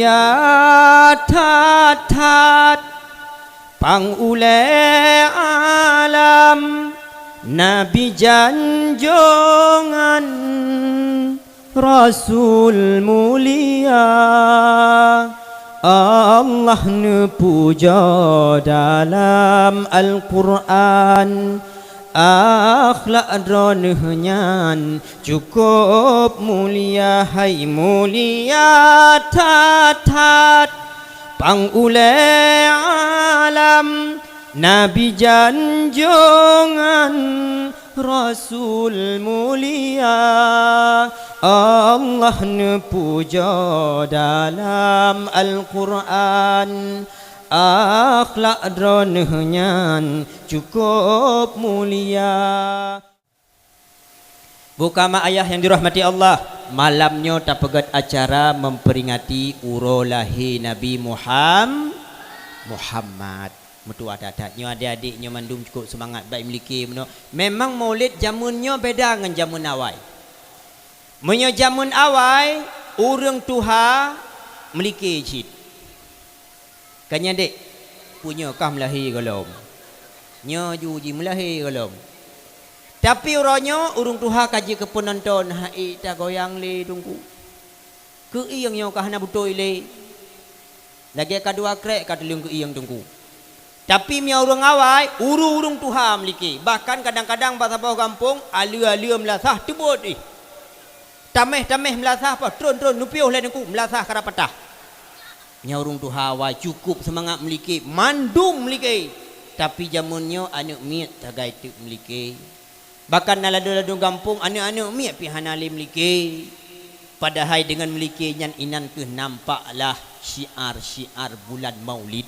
mulia tat pangulai alam Nabi janjongan Rasul mulia Allah puja dalam Al-Quran akhlak dronenyan cukup mulia hai mulia tat pangulai alam Nabi janjongan Rasul mulia Allah puja dalam Al-Quran akhlak dronenyan cukup mulia. Buka mak ayah yang dirahmati Allah, malamnya tapegat acara memperingati urolahi Nabi Muhammad. Metu adat-adatnya adik-adiknya mandum cukup semangat baik miliki meno. Memang maulid jamunnya beda dengan jamun awal. Menyo jamun awal urang tuha miliki cid. Kanya dek punya kah melahi galom. Nya juji melahi galom. Tapi orangnya urung tuha kaji ke penonton hai ta goyang le tunggu. Ke iyang nyo kah na butoi le. Lagi kadua krek katelung ke iyang tunggu. Tapi mia urang awai urung tuha miliki. Bahkan kadang-kadang bahasa bawah kampung alu-alu melasah tebut Tameh melasah apa tron nupiuh le tunggu melasah karapatah. Nya urung tuha awai cukup semangat miliki mandum miliki. Tapi jamunnya anak miat tagai tu miliki. Bahkan naladu-ladu kampung anak-anak miat pihanali miliki. Padahal dengan miliki nyan inan ke nampaklah syiar-syiar bulan Maulid.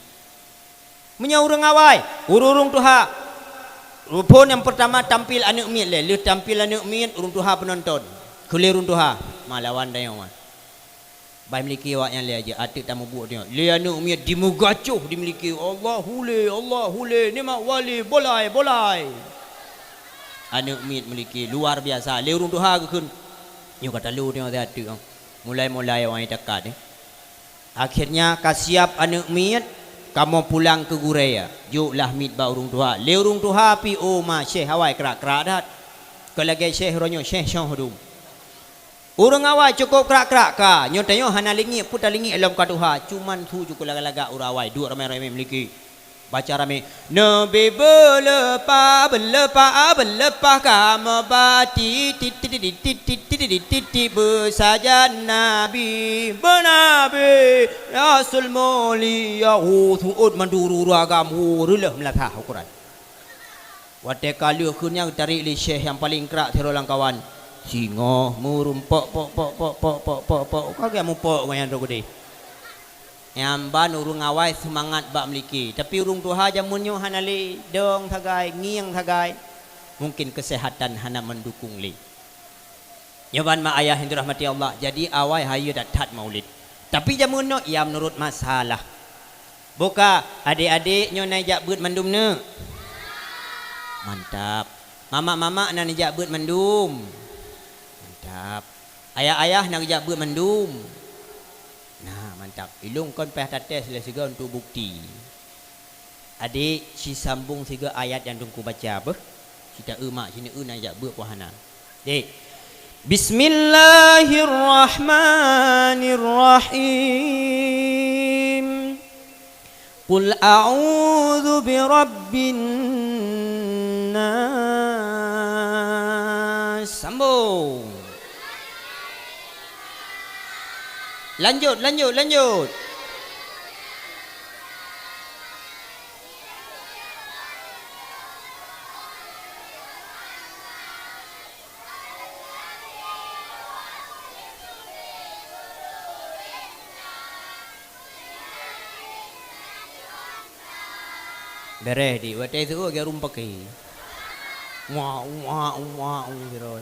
Menyaurang awai urung tuha rupon yang pertama tampil anak miat le tampil anak miat urung tuha penonton kele urung tuha malawan dayang wan bai miliki awak yang le aja atik tamu buat dia le anak miat dimugacuh dimiliki Allah hule ni mak wali bolai anak miat miliki luar biasa le urung tuha ke kun nyu kata lu dia ada atik mulai awak dekat akhirnya kasiap anak miat kamu pulang ke Guraya, juklah mit ba urung tuha. Le urung tuha pi ma syekh awai kerak-kerak dat. Kelagi syekh ronyo syekh syahudum. Urung awai cukup kerak-kerak ka. Nyo tanyo hana lingi puta lingi alam ka tuha. Cuman tu cukup laga-laga urawai. Dua ramai-ramai miliki. Baca ramai. Nabi belepah kamu bati titi bersajan Nabi benabi Rasul mulia tuut manduru ragam rulah melatah Al-Quran. Wate kali akhirnya tarik li syekh yang paling kerak terolang kawan. Singo murum pok kagak mu pok ngoyan rogode. Yang ban urung awai semangat bak meliki. Tapi urung tuha jamunnya hanali dong tagai ngiang tagai. Mungkin kesehatan hana mendukung li. Nyoban mak ayah yang dirahmati Allah. Jadi awai hayu datat maulid. Tapi jamunnya ia menurut masalah. Buka adik-adiknya naik bet mandum ne. Mantap. Mama-mama nak najak bet mandum. Mantap. Ayah-ayah nak najak bet mandum. Nah, mantap. Ilung kon payah tates lah siga untuk bukti. Adik si sambung siga ayat yang tungku baca apa? Kita mak sini nak jak ber wahana. Dek. Bismillahirrahmanirrahim. Qul a'udzu birabbin nas. Sambung. Lanjut. Bereh di wate tu agak rumpaki. Wah gitu.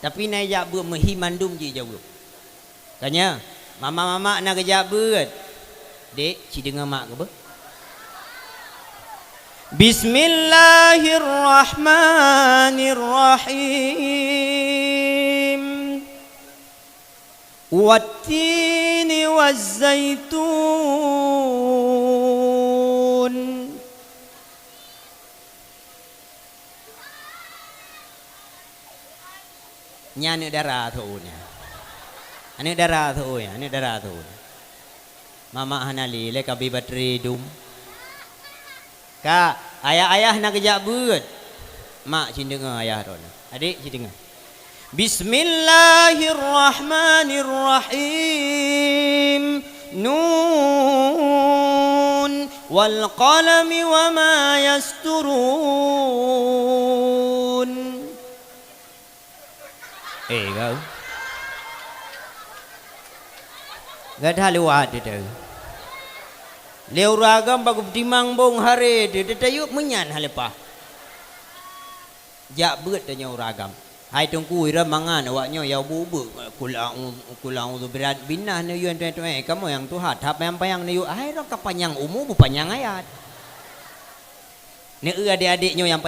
Tapi naik jak ber mehi mandum je jauh. Tanya, mama nak kerja ber. Dek, ci dengar mak ke ber? Bismillahirrahmanirrahim. Wattini والزيتون Nya anak darah tu nya. Anak darah tu ya, anak darah tu. Mama hanali le kabi bateri dum. Ka ayah-ayah nak kejak beut. Mak cin dengar ayah tu. Adik cin dengar. Bismillahirrahmanirrahim. Nun wal qalami wama yasturun. Kau gak ada lewat dia leu ragam bagu timang bong hari dia tayuk menyan halepa jak beut dia ragam hai tungku ira mangan awaknya ya bubu kulang tu berat binah ne yuan tu kamu yang tuhat hap yang payang ne yu hai ro kapanjang umur bu panjang ayat ne adik-adiknya yang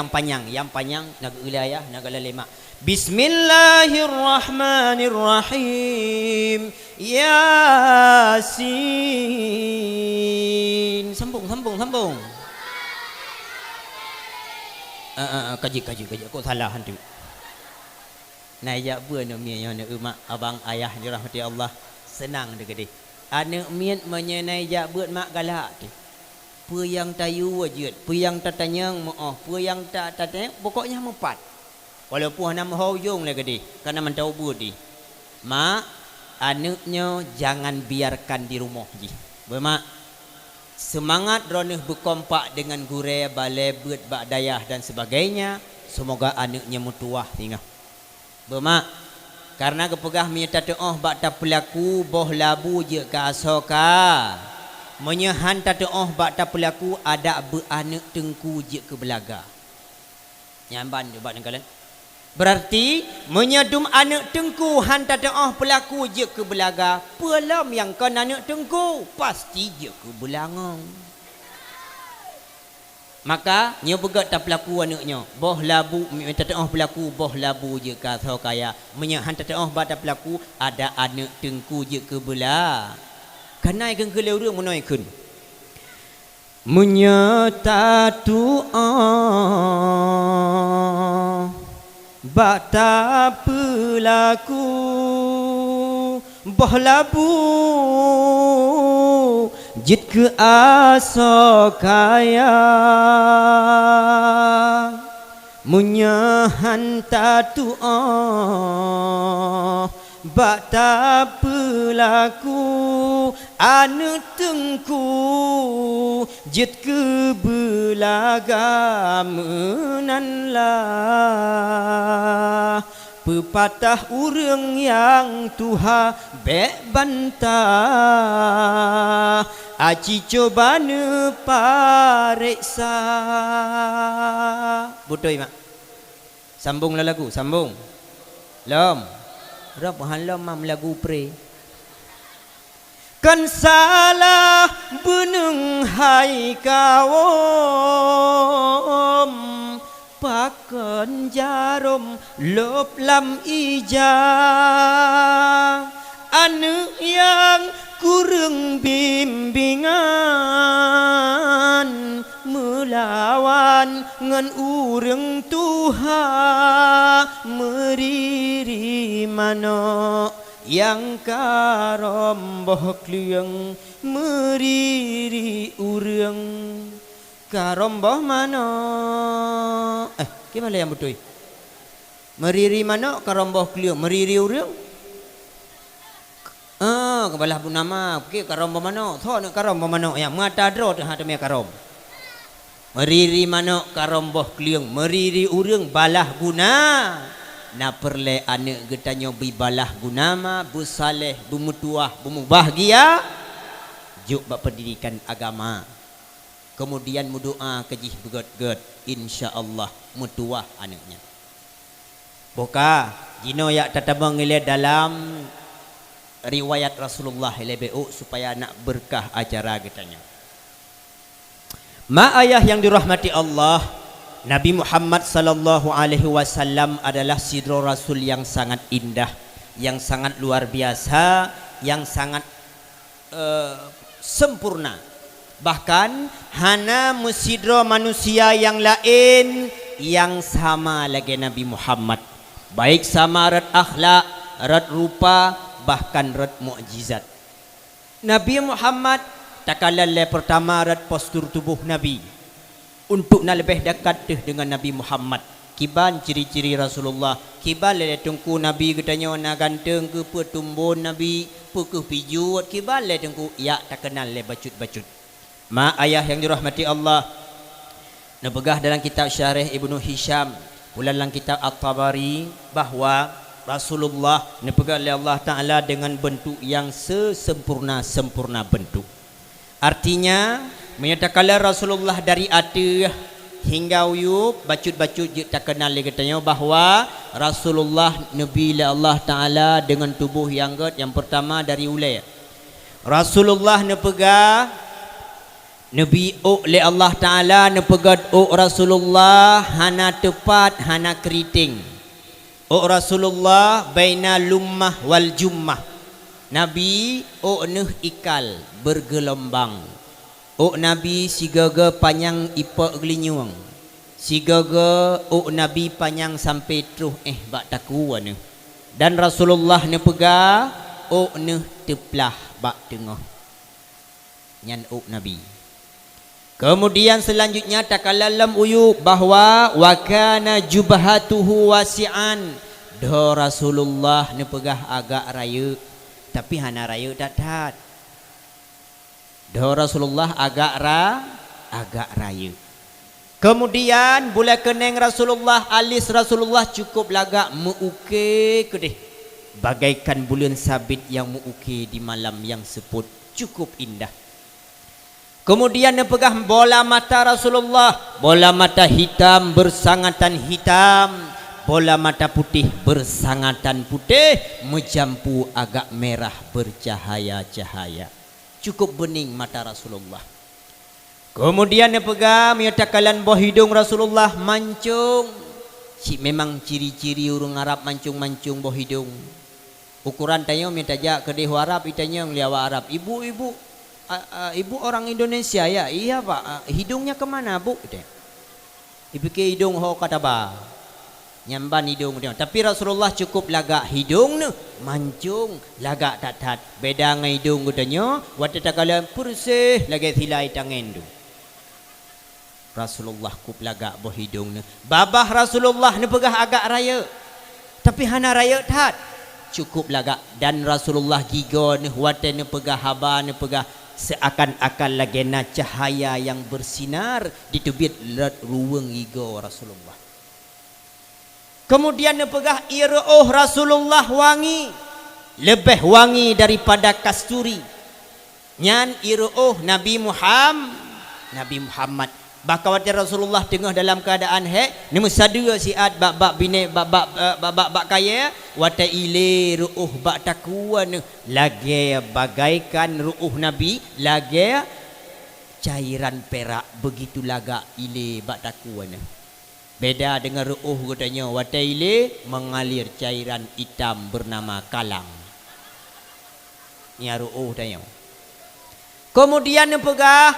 panjang nak wilayah nak lelemak Bismillahirrahmanirrahim. Yasin. Sambung. Kaji. Kau salah hantu. Naya buat namanya nak mak abang ayah dirahmati Allah senang dek dia. Anak mian menyenai jak buat mak galak tu. Apa yang tayu wajud, apa yang tak tanyang maaf, apa yang tak tanya, pokoknya mempat. Walaupun nama hojong lagi dia, karena mentau budi. Mak, anaknya jangan biarkan di rumah je. Bermak, semangat roneh berkompak dengan gure, balai, buat bak dayah dan sebagainya. Semoga anaknya mutuah tinggal. Bermak, karena kepegah minta doa bak tak pelaku boh labu je ke asoka. Menyehan tak doa bak tak pelaku ada beranak tengku je ke belaga. Nyamban je bak kalian. Berarti menyedum anak tengku hantar doa pelaku je ke belaga. Pelam yang kau anak tengku pasti je ke belangang. Maka nya begat tak pelaku anaknya. Boh labu minta doa pelaku boh labu je ke so kaya. Menya hantar doa bata pelaku ada anak tengku je ke bela. Kanai kan keleu reu menoi kun. Menyatu bata pelaku boh labu jit ke asokaya munyahan tatu bata pelaku anu tengku jit ke belaga menanlah pepatah urang yang tuha bek bantah aci coba ne pareksa butoi mak sambunglah lagu sambung lom rap halam mam lagu pre kan salah beneng hai kawom pakan jarum lop lam ijang anu yang kurang bimbingan melawan ngan urang tuha meriri mano yang karomboh kliang meriri urang karomboh mano gimana yang betul meriri mano karomboh kliang meriri urang kebalah pun nama ke karomboh mano tho nak karomboh mano yang mata dro tu hata me karom meriri mano karomboh kliang meriri urang balah guna na perle anak getanyo bibalah gunama busaleh bumutuah bumubahagia juk bak pendidikan agama kemudian mudoa kejih begot-got insyaallah mutuah anaknya boka jino yak tatabang ile dalam riwayat Rasulullah LBU supaya nak berkah acara getanyo ma ayah yang dirahmati Allah Nabi Muhammad sallallahu alaihi wasallam adalah sidro rasul yang sangat indah, yang sangat luar biasa, yang sangat sempurna. Bahkan hana musidro manusia yang lain yang sama lagi Nabi Muhammad, baik sama rat akhlak, rat rupa, bahkan rat mukjizat. Nabi Muhammad takalale pertama rat postur tubuh Nabi untuk nak lebih dekat dengan Nabi Muhammad. Kiban ciri-ciri Rasulullah, kiban le tungku Nabi katanya na ganteng ke petumbun Nabi, pe piju kiban le tungku ya tak kenal le bacut-bacut. Ma ayah yang dirahmati Allah, napegah dalam kitab Syarih Ibnu Hisham, pula dalam kitab At-Tabari, bahawa Rasulullah napegah oleh Allah Taala dengan bentuk yang sesempurna bentuk. Artinya menyatakan Rasulullah dari atas hingga uyup bacut-bacut je tak kenal lagi katanya bahawa Rasulullah Nabi Allah Taala dengan tubuh yang yang pertama dari ulai. Rasulullah nepegah Nabi oleh Allah Taala nepegah Rasulullah hana tepat hana keriting. Rasulullah baina lummah wal jummah. Nabi nuh ikal bergelombang. Nabi sigaga panjang ipa gelinyuang. Sigaga Nabi panjang sampai terus bak taku anu. Dan Rasulullah ne pegah ne teplah bak tengah. Nyan Nabi. Kemudian selanjutnya takalalam uyu bahwa wa kana jubhatuhu wasi'an. Do Rasulullah ne pegah agak raya, tapi hana raya tak. Do Rasulullah agak raya. Kemudian bulan keneng Rasulullah, alis Rasulullah cukup lagak meuke kedeh, bagaikan bulan sabit yang meuke di malam yang seput, cukup indah. Kemudian nepegah bola mata Rasulullah, bola mata hitam bersangatan hitam, bola mata putih bersangatan putih, menjampu agak merah bercahaya-cahaya. Cukup bening mata Rasulullah. Kemudian dia pegang menyatakan bawah hidung Rasulullah mancung. Memang ciri-ciri orang Arab mancung-mancung bawah hidung. Ukuran tanya minta jak ke dehu Arab, itanya ngeliawa Arab. Ibu orang Indonesia ya? Iya pak. Hidungnya kemana bu? Ibu ke hidung ho kata ba. Nyamban hidung dia. Tapi Rasulullah cukup lagak hidung ni mancung, lagak tat. Beda dengan hidung katanya, waktu tak kala bersih lagi silai tangan tu. Rasulullah kup lagak boh hidung ni. Babah Rasulullah ni pegah agak raya. Tapi hana raya tat. Cukup lagak. Dan Rasulullah giga ni waktu ni pegah haba ni pegah seakan-akan lagi na cahaya yang bersinar di tubit ruang giga Rasulullah. Kemudian nepegah iruh Rasulullah wangi, lebih wangi daripada kasturi. Nyan iruh Nabi Muhammad. Bahkan waktu Rasulullah tengah dalam keadaan nombor sadu siat bak bine bak kaya waktu ile ruh bak takuan lagi bagaikan ruh Nabi lagi cairan perak begitu lagak ile bak takuan. Beda dengan ru'uh katanya wataile mengalir cairan hitam bernama kalang. Ni ru'uh tanya. Kemudian pegah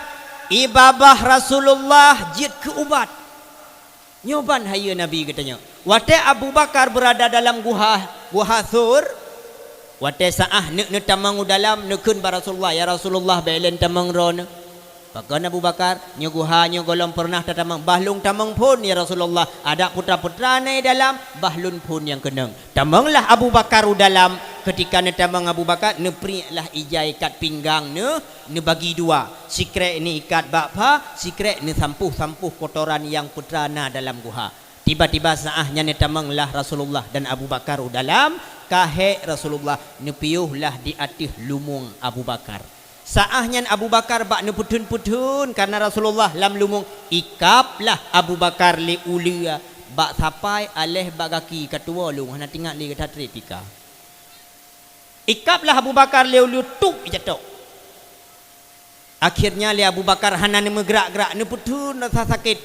ibabah Rasulullah jid ke ubat. Nyoban haya Nabi katanya. Wate Abu Bakar berada dalam guha Thur. Wate saah nek tamang dalam nekun ba Rasulullah ya Rasulullah belen tamang ron. Bahkan Abu Bakar nyuguha nyugolong pernah tatamang bahlung tamang pun ya Rasulullah ada putra-putra ni dalam bahlun pun yang kenang tamanglah Abu Bakar dalam ketika ne tamang Abu Bakar ne prilah ijai ikat pinggang ne bagi dua sikret ni ikat bapa sikret ne sampuh kotoran yang putra na dalam guha. Tiba-tiba saahnya ne tamanglah Rasulullah dan Abu Bakar dalam kahek Rasulullah ne piuhlah di atas lumung Abu Bakar. Saahnya Abu Bakar bak ne putun karena Rasulullah lam lumung ikaplah Abu Bakar li ulia bak sampai aleh bagaki ketua lu hana tinggal li kata tripika. Ikaplah Abu Bakar li ulia tup jatuh. Akhirnya li Abu Bakar hana ne gerak-gerak ne putun rasa sakit.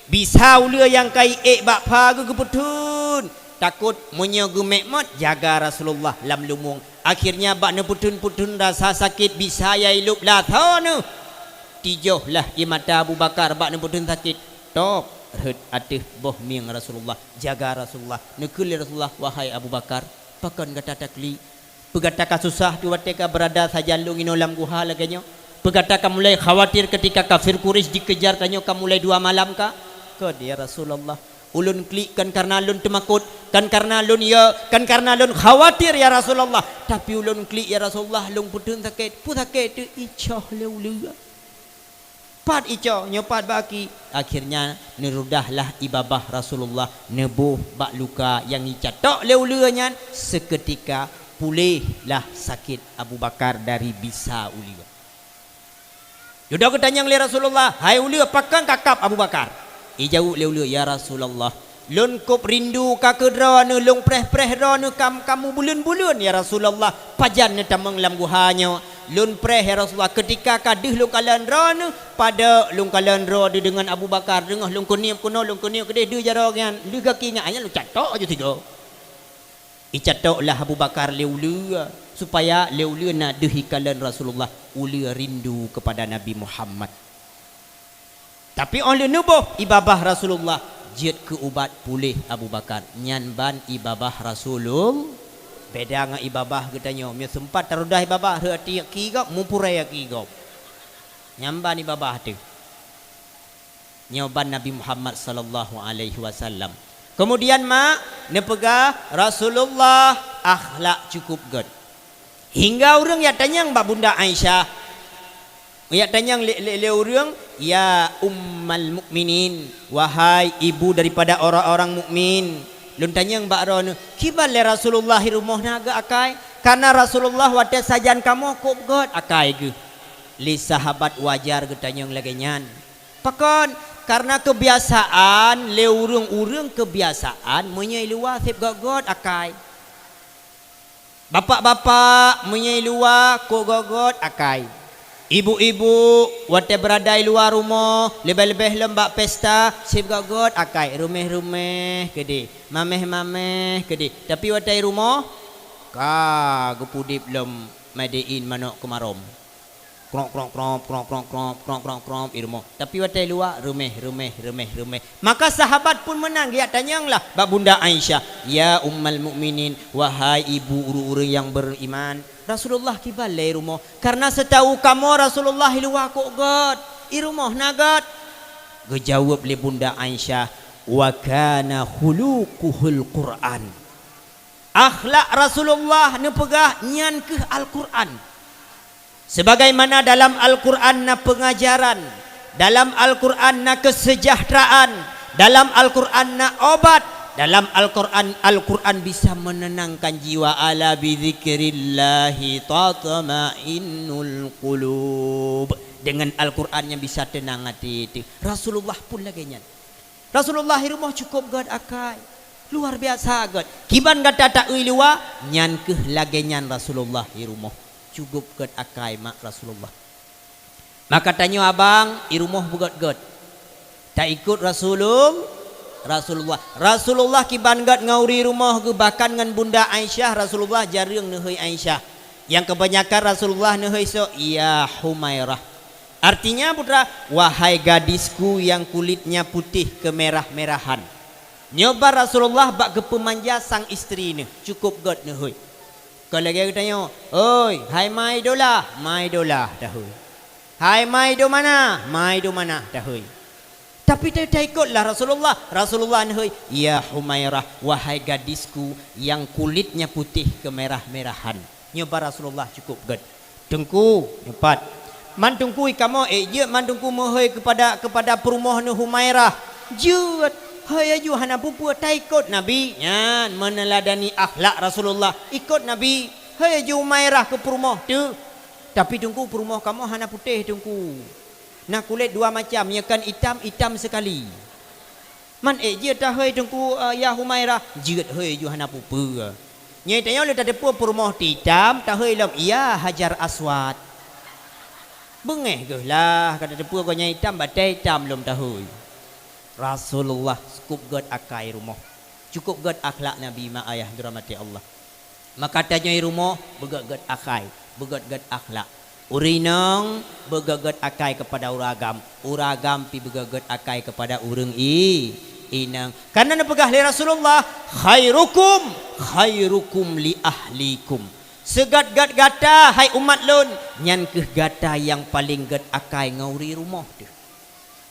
Bisa ulia yang kai bak pagu ke putun. takut munyo gumek mot jaga Rasulullah lam lumung. Akhirnya bak ne putun-putun rasa sakit bisa yai lup lah thonu. Tijoh lah i mata Abu Bakar bak ne putun sakit. Top hut atih boh miang Rasulullah jaga Rasulullah. Nekul Rasulullah wahai Abu Bakar pakon kata takli. Pegataka susah tuwateka berada saja lu inolam guha laganyo. Pegataka mulai khawatir ketika kafir Quraisy dikejar kanyo kamu mulai 2 malam ka. Kod ya Rasulullah. Ulun klik kan karena ulun temakut, kan karena ulun khawatir ya Rasulullah. Tapi ulun klik ya Rasulullah lung putun sakit, pu sakit tu icoh leulu. Pat icoh nyopat baki. Akhirnya nerudahlah ibabah Rasulullah nebuh bak luka yang icatok leulu nyan seketika pulihlah sakit Abu Bakar dari bisa uliwa. Yudah ketanyang le Rasulullah, hai uliwa pakan kakap Abu Bakar. Ijau leulu ya Rasulullah. Lun kop rindu ka kedra ne lung preh-preh ra ne kamu bulan-bulan ya Rasulullah. Pajan ne tamang lam guhanyo. Lun preh ya Rasulullah ketika kadih lung kalan ra ne pada lung kalan ra dengan Abu Bakar dengah lung kuniam kuno lung kuniam kedeh de jarangan. Lu kaki nganya lu catok aja tiga. Icatoklah Abu Bakar leulu supaya leulu na dehi kalan Rasulullah uli rindu kepada Nabi Muhammad. Tapi oleh nubuh ibabah Rasulullah jid ke ubat pulih Abu Bakar nyan ban ibabah Rasulullah beda dengan ibabah katanya me sempat tarudah ibabah hati ki gop mumpurai ki gop nyamban ibabah tu nyoban Nabi Muhammad sallallahu alaihi wasallam. Kemudian ne pegah Rasulullah akhlak cukup good hingga orang ya tanyang mbak Bunda Aisyah. Ya tanyang le orang ya ummal mukminin wahai ibu daripada orang-orang mukmin. Lun tanyang mbak ron kibal le Rasulullah rumah naga akai karena Rasulullah wate sajan kamu kop god akai ge. Li sahabat wajar ge tanyang lagi nyan. Pakon karena kebiasaan le urang-urang kebiasaan menyai luar sip god akai. Bapak-bapak menyai luar ko god akai. Ibu-ibu wate berada di luar rumah lebih-lebih lembak pesta sip gagot akai rumeh-rumeh kedi mameh-mameh kedi tapi wate rumah ka gepudip lem madein manok kemarom krok irmo tapi wate luar rumeh maka sahabat pun menang dia tanyanglah bab Bunda Aisyah ya ummal mukminin wahai ibu uru-uru yang beriman Rasulullah kibal le rumah karena setahu kamu Rasulullah luar kok god i rumah nagat gejawab le Bunda Aisyah wa kana khuluquhul Quran akhlak Rasulullah ne pegah nyan ke Al-Quran sebagaimana dalam Al-Quran na pengajaran dalam Al-Quran na kesejahteraan dalam Al-Quran na obat dalam Al-Quran bisa menenangkan jiwa ala bizikrillahi tatma'innul qulub dengan Al-Quran yang bisa tenang hati itu Rasulullah pun lagi nyan Rasulullah rumah cukup god akai luar biasa god kiban kata tak luar nyan ke lagi nyan Rasulullah rumah cukup god akai mak Rasulullah maka tanya abang rumah bugot god tak ikut Rasulullah kibangat ngauri rumah ke bahkan dengan Bunda Aisyah Rasulullah jarang nehoi Aisyah yang kebanyakan Rasulullah nehoi so ya Humairah artinya putra wahai gadisku yang kulitnya putih kemerah-merahan nyoba Rasulullah bak ke pemanja sang istri ni cukup god nehoi kalau lagi tanya oi hai mai dolah dahoi hai mai do mana dahoi tapi tak ikutlah Rasulullah nahoi ya Humairah wahai gadisku yang kulitnya putih kemerah-merahan nyoba Rasulullah cukup gad tengku nyopat man tengku kamu je man tengku mohoi kepada perumah nu Humairah jut hai aju hana pupu tak ikut Nabi nyan meneladani akhlak Rasulullah ikut Nabi hai aju Humairah ke perumah tu tapi tengku perumah kamu hana putih tengku nah kulit dua macam ya kan hitam sekali man je dah hei tengku ya Humairah jeut hei ju hana pupu nyai tanya le tak depu perumah hitam tak hei lam ya Hajar Aswad bengeh ke lah kata depu ko nyai hitam batai hitam lum tak hei Rasulullah skup god akai rumah cukup gad akhlak Nabi mak ayah dirahmati Allah. Maka tanya rumah begad akai, begad akhlak. Urinang begad akai kepada uragam pi begad akai kepada urang inang. Karena nepegah li Rasulullah, khairukum li ahlikum. Segat-gat gata hai umat lun, nyan keh gata yang paling gad akai ngauri rumah tu.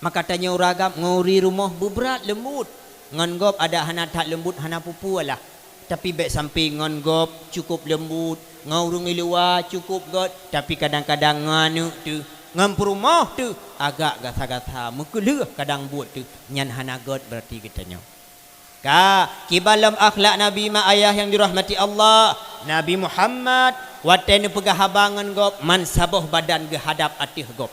Maka tanya uragam ngauri rumah berat lembut. Ngan gop ada hana tak lembut hana pupu lah. Tapi baik sampai ngan gop cukup lembut, ngaurung luar cukup god, tapi kadang-kadang nganu tu ngam rumah tu agak gatha-gatha mekuluh kadang buat tu nyan hana god berarti katanya. Ka kibalam akhlak Nabi mak ayah yang dirahmati Allah, Nabi Muhammad waten pegah habangan gop mansabah badan ge hadap atih gop.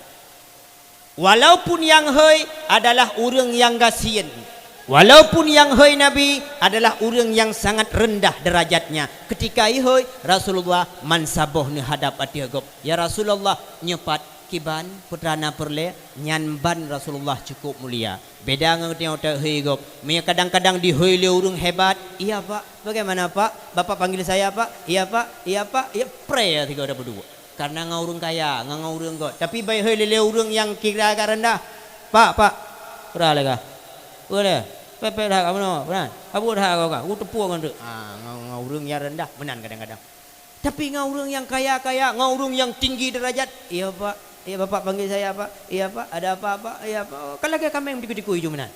Walaupun yang hei adalah urang yang gasien, walaupun yang hei Nabi adalah orang yang sangat rendah derajatnya, ketika ihoi Rasulullah mansaboh ni hadap ati agop. Ya Rasulullah nyepat kiban putrana perle nyanban Rasulullah cukup mulia. Beda dengan tengok tak hei gop. Mia kadang-kadang di hei le urang hebat. Iya Pak, bagaimana Pak? Bapak panggil saya Pak? Iya Pak, iya Pak, iya pre ya tiga berdua. Karena ngaurung kaya, ngaurung gop. Tapi baik hei le urang yang kira agak rendah. Pak, berapa lega? Boleh. Pepe dah kamu no, benar. Abu dah kau kan, aku tepuk kan tu. Ngaurung yang rendah, benar kadang-kadang. Tapi ngaurung yang kaya-kaya, ngaurung yang tinggi derajat. Iya Pak, iya Bapak panggil saya Pak. Iya Pak, ada apa-apa? Iya Pak. Kalau lagi kami yang diku-diku itu benar.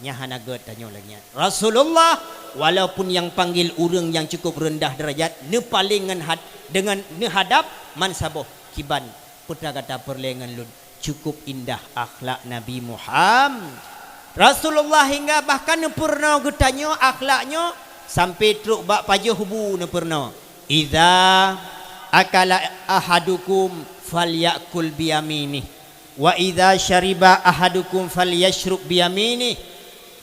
Nyahana god tanya lagi. Rasulullah walaupun yang panggil urang yang cukup rendah derajat, ne palingan dengan ne hadap mansaboh kiban putra kata perlengan lun. Cukup indah akhlak Nabi Muhammad. Rasulullah hingga bahkan ne pernah getanya akhlaknya sampai truk bak pajuh hubu ne pernah. Idza akala ahadukum falyakul biyamini wa idza syariba ahadukum falyashrub biyamini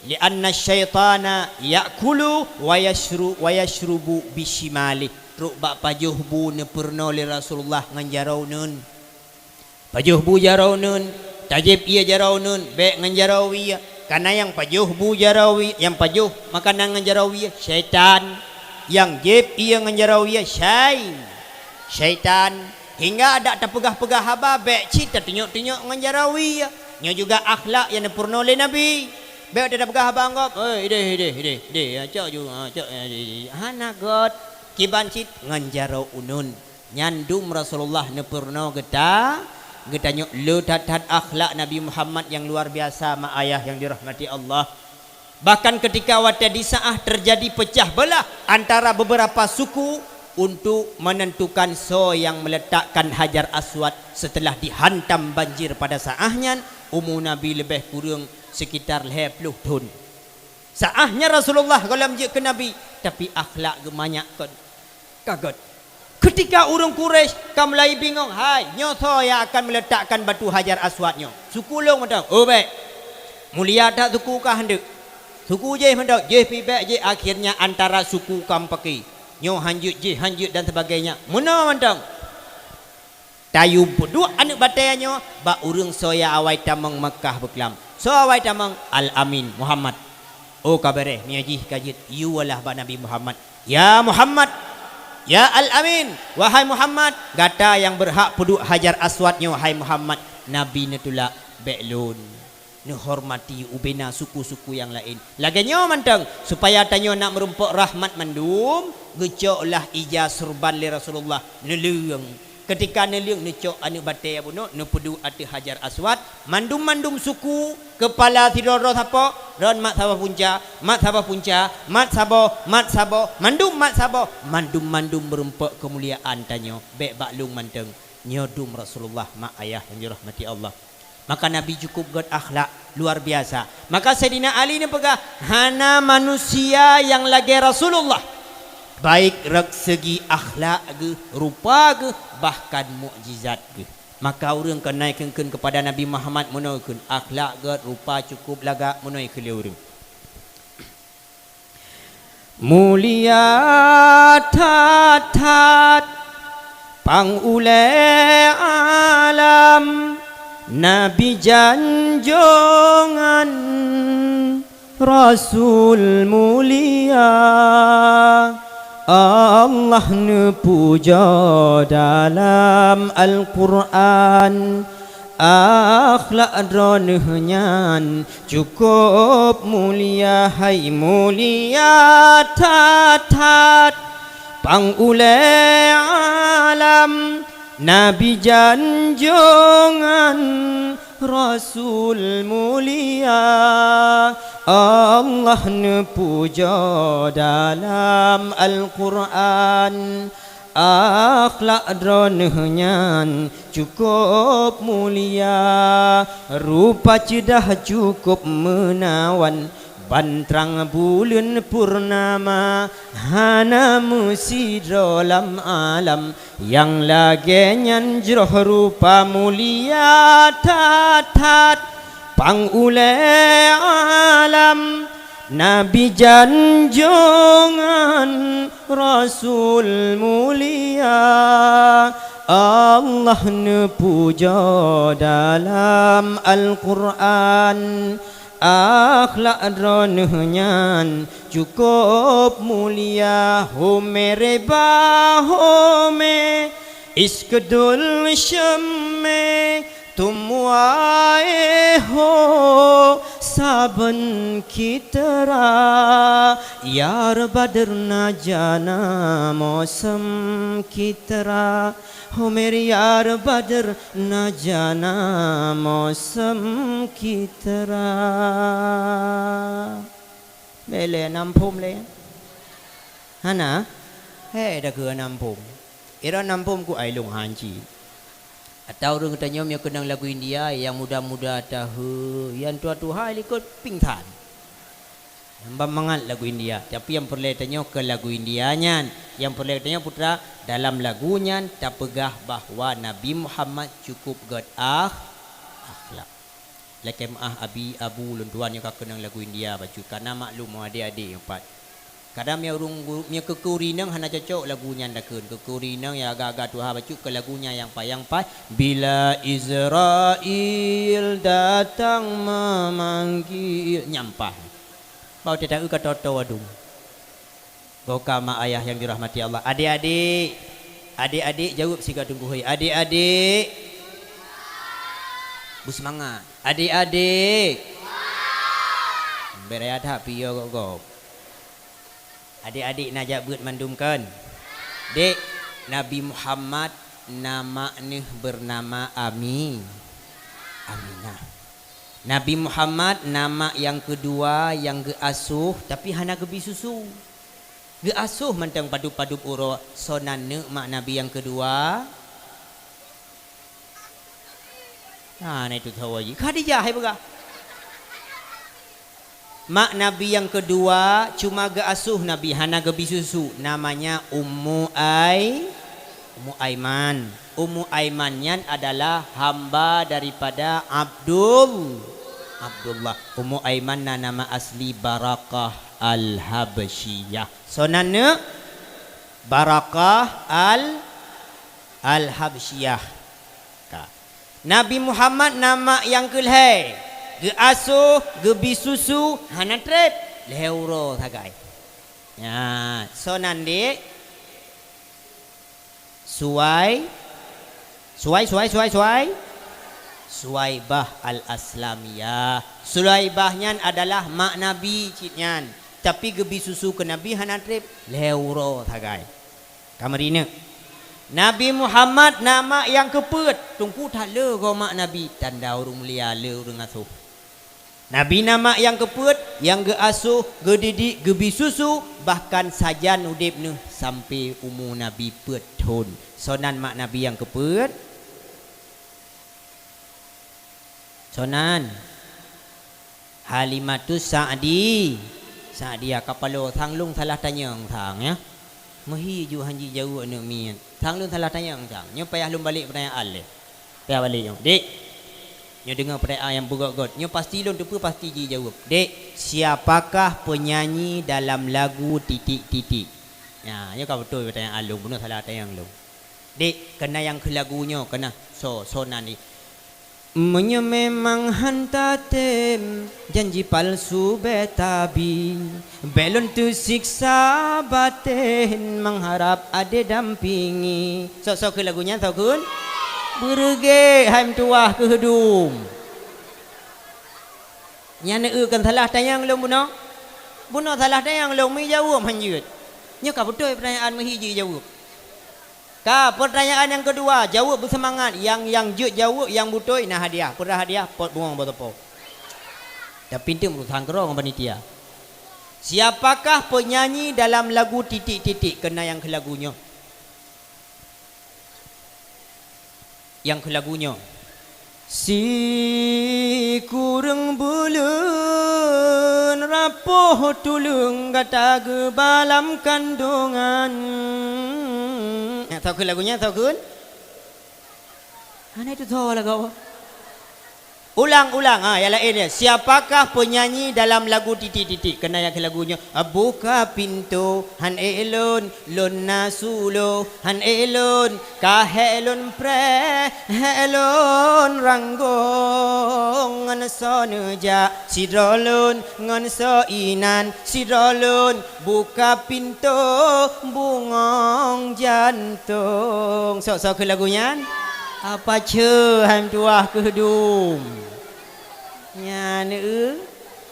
lianna syaitana yakulu wa yashrubu bishimali. Truk bak pajuh hubu ne pernah li Rasulullah nganjarau nun. Pajuh bu jarau nun, tajib ia jarau nun, be nganjarau ia. Karena yang pajuh bu jarawi, yang pajuh makanan ngajarawi syaitan, yang jeb ia ngajarawi syaitan. Hingga ada terpegah-pegah haba bek cita tunjuk-tunjuk ngajarawi. Nya juga akhlak yang purna oleh Nabi. Bek ada pegah haba anggap, ide, cak juga, cak hana god kiban cit nganjarau unun. Nyandum Rasulullah ne purna getanya lu tat akhlak Nabi Muhammad yang luar biasa mak ayah yang dirahmati Allah. Bahkan ketika waktu di saat terjadi pecah belah antara beberapa suku untuk menentukan so yang meletakkan Hajar Aswad setelah dihantam banjir pada saahnya, umur Nabi lebih kurang sekitar 50 tahun. Saahnya Rasulullah galam je ke Nabi, tapi akhlak gemanyak kaget. Ketika orang Quraisy kamu mulai bingung, hai nyoto yang akan meletakkan batu Hajar Aswadnya. Suku long mentang, oh baik. Mulia tak suku kah hendak? Suku je hendak, je pibek je akhirnya antara suku kam pakai. Nyo hanjut je hanjut dan sebagainya. Mana mentang? Tayu berdua anak batayanya, ba urang soya awai tamang Mekah beklam. So awai tamang Al-Amin Muhammad. Oh kabare, miaji kajit, you walah ba Nabi Muhammad. Ya Muhammad, ya Al-Amin, wahai Muhammad, gata yang berhak puduk Hajar Aswadnya, wahai Muhammad. Nabi netula beklun, hormati ubena suku-suku yang lain. Laganya mantang supaya tanyo nak merumpuk rahmat mandum, gecoklah ija surban li Rasulullah neleng. Ketika neleng necok anu batai abuno ne pudu ati Hajar Aswad, mandum-mandum suku kepala tidoro siapa? Ron mat sabah punca, mat sabo, mandum mat sabo, mandum merumpuk kemuliaan tanyo, bek baklung manteng nyodum Rasulullah mak ayah yang dirahmati Allah. Maka Nabi cukup god akhlak luar biasa. Maka Sayyidina Ali ni pegah hana manusia yang lagi Rasulullah, baik rek segi akhlak ke, rupa ke, bahkan mukjizat ke. Maka orang kena naikkan kepada Nabi Muhammad menaikkan akhlak ke, rupa cukup laga menaikkan orang. Mulia tat pangule alam Nabi janjongan Rasul mulia. Allah puja dalam Al-Quran, akhlak dronenyan cukup mulia. Hai mulia tatat pangulai alam, Nabi janjongan Rasul mulia. Allah puja dalam Al-Quran, akhlak dronenyan cukup mulia. Rupa cedah cukup menawan, bantrang bulan purnama. Hana musidro lam alam, yang lagi nyanjroh rupa mulia. Tatat pangulai alam, Nabi janjongan Rasul mulia. Allah puja dalam Al-Quran, akhlak dronenyan cukup mulia. Home reba home iskedul syemme, tumuae ho saben kitara. Yar badr najana mosam kitara, Homer yar badr najana mosam kitara. Bele nampum le hana he dah ke nampum era nampum ku ai long hanji. Atau orang katanya yang kenang lagu India, yang muda-muda tahu, yang tua-tua ikut pingsan. Yang mangat lagu India, tapi yang perlu tanya ke lagu Indianya, yang perlu tanya putra dalam lagunya tak pegah bahawa Nabi Muhammad cukup god akhlak. Lekem abi abu luntuan yang kenang lagu India baju karena maklum adik-adik yang pat. Kadang yang urung yang kekurinang hana cocok lagunya ndakeun kekurinang yang agak-agak tuha bacu ke lagunya yang pai bila Israel datang memanggil nyampah bau tidak ke toto wadung gokama ayah yang dirahmati Allah. Adik-adik jawab sika tunggu hoi adik-adik bu semangat adik-adik berayat hak piyo gok. Adik-adik najak buat mandumkan. Dek, Nabi Muhammad nama nih bernama Aminah. Nabi Muhammad nama yang kedua yang geasuh tapi hana gebi susu. Geasuh mentang padup-padup uro sonane mak Nabi yang kedua. Nah, itu tahu aja. Khadijah hai begah. Mak Nabi yang kedua cuma geasuh Nabi hana gebi susu, namanya Ummu Aiman. Ummu Aimannya adalah hamba daripada Abdullah. Ummu Aiman nama asli Barakah Al-Habasyiyah. Sonana Barakah Al-Habasyiyah. Nabi Muhammad nama yang kelai geasuh, gebi susu, hana trep, leuro tagai. Ya, so nande Suwaibah al-Aslamiyah. Suwaibahnya adalah mak Nabi citnya. Tapi gebi susu ke Nabi hana trep, leuro tagai. Kamarina. Nabi Muhammad nama yang keput, tungku tak le kau mak Nabi, tanda urung mulia le urung asuh. Nabi nama yang keput, yang geasuh, gedidik, gebi susu, bahkan sajan udip nuh sampai umur Nabi petun. Sonan mak Nabi yang keput. Sonan Halimatus Sa'diyah kapalo thang lung salah tanya thang ya. Mahi ju hanji jauh anu mian. Thang lung salah tanya thang. Nyo payah lum balik pertanyaan le. Payah balik nyo. Dek. Nyo dengar pertanyaan yang begot-got. Nyo pasti lum tu pasti ji jawab. Dek, siapakah penyanyi dalam lagu titik-titik? Ya, nyo kau betul pertanyaan lum, benar salah tanya lum. Dek, kena yang ke lagunya kena. So nan ni. Menyo memang hantatem janji palsu betabi belon tu siksa batin mengharap ada dampingi. Sok-sok ke lagunya Tokun. Berge haim tuah ke hidung. Nyana kan salah tayang long buno. Buno salah tayang long mi jawab hanjut. Nya ka betul pertanyaan mahiji jawab. Ka pertanyaan yang kedua, jawab bersemangat. Yang jut jawab, yang betul nah hadiah. Pernah hadiah pot bunga botopo. Dah pintu berusaha kerong panitia. Siapakah penyanyi dalam lagu titik-titik? Kena yang ke lagunya. Yang ke lagunya. Si kurang bulan rapuh tulung kata gebalam kandungan. Tahu ke lagunya? Tahu ke? Mana itu tahu lagu? Ulang-ulang. Yang lain dia. Siapakah penyanyi dalam lagu titik-titik? Kena yang ke lagunya. Buka pintu han elon lon nasulo han elon kahelon pre helon ranggong ngan soneja sidrolon ngan so inan sidrolon buka pintu bungong jantung. Sok-sok ke lagunya. Apa ce ham tuah ke hidung. Nya ne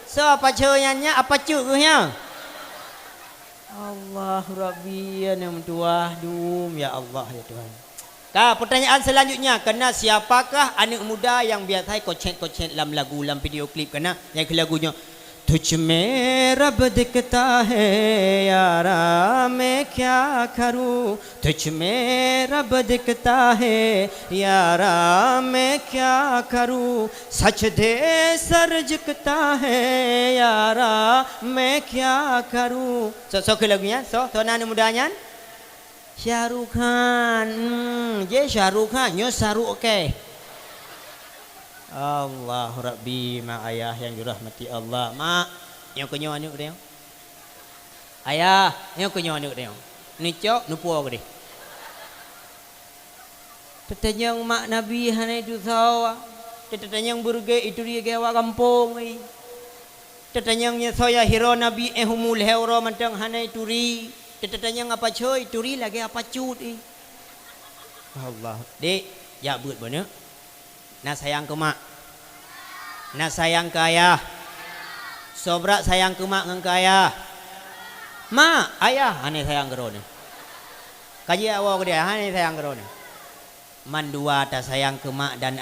so apa ce nya apa cu ke nya. Allah Rabbi nam tuah dum ya Allah ya Tuhan. Ka pertanyaan selanjutnya, kena siapakah anak muda yang biasa kocet-kocet dalam lagu dalam video klip kena yang ke lagunya तुझ में रब दिखता है यारा मैं क्या करूं तुझ में रब दिखता है यारा मैं क्या करूं सच दे सर झुकता है यारा मैं क्या करूं. So ke lagunya. So tuan mudanya Syahrukh Khan. Je Syahrukh Khan nyo Syahrukh okey. Allah Rabbi mak ayah yang dirahmati Allah. Mak yang kenyo anak dia. Ayah yang kenyo anak dia. Ni cok nupo ke dia. Tetanyang mak Nabi hanai tu sawa. Tetanyang burge itu dia gawa kampung ai. Tetanyangnya saya hero Nabi humul hero mantang hanai turi. Tetanyang apa coy turi lagi apa cut ai. Allah. Dek, ya buat benar. Nak sayang ke mak. Nak sayang ke ayah. Sobrak sayang ke mak dengan ke ayah. Mak, ayah, ane sayang ke rona. Kaji awak ke dia, ane sayang ke rona. Mandua tak sayang ke mak dan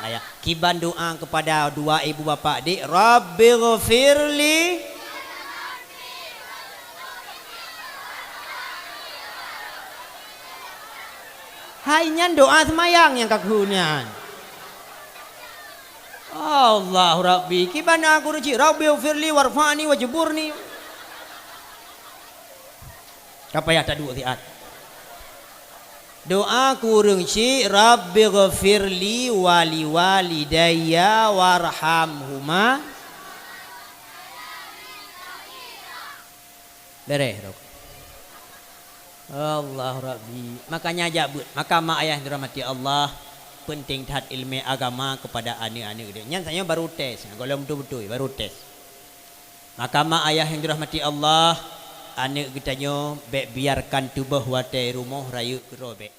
ayah. Kiban doa kepada dua ibu bapa dik. Rabbighfirli. Hai nyan doa semayang yang kakunya. Allah Rabbi kibana aku ruci Rabbi ufirli warfani wajiburni. Apa ya tadi tiat doa kurung ci Rabbi ghafirli wali walidayya warhamhuma. Bereh dok. Allah Rabbi. Makanya jabut. Maka mak ayah dirahmati Allah penting tahat ilmu agama kepada anak-anak dia. Nyan saya baru tes. Kalau betul-betul baru tes. Maka mak ayah yang dirahmati Allah, anak kita nyo biarkan tubuh watai rumah rayu kerobek.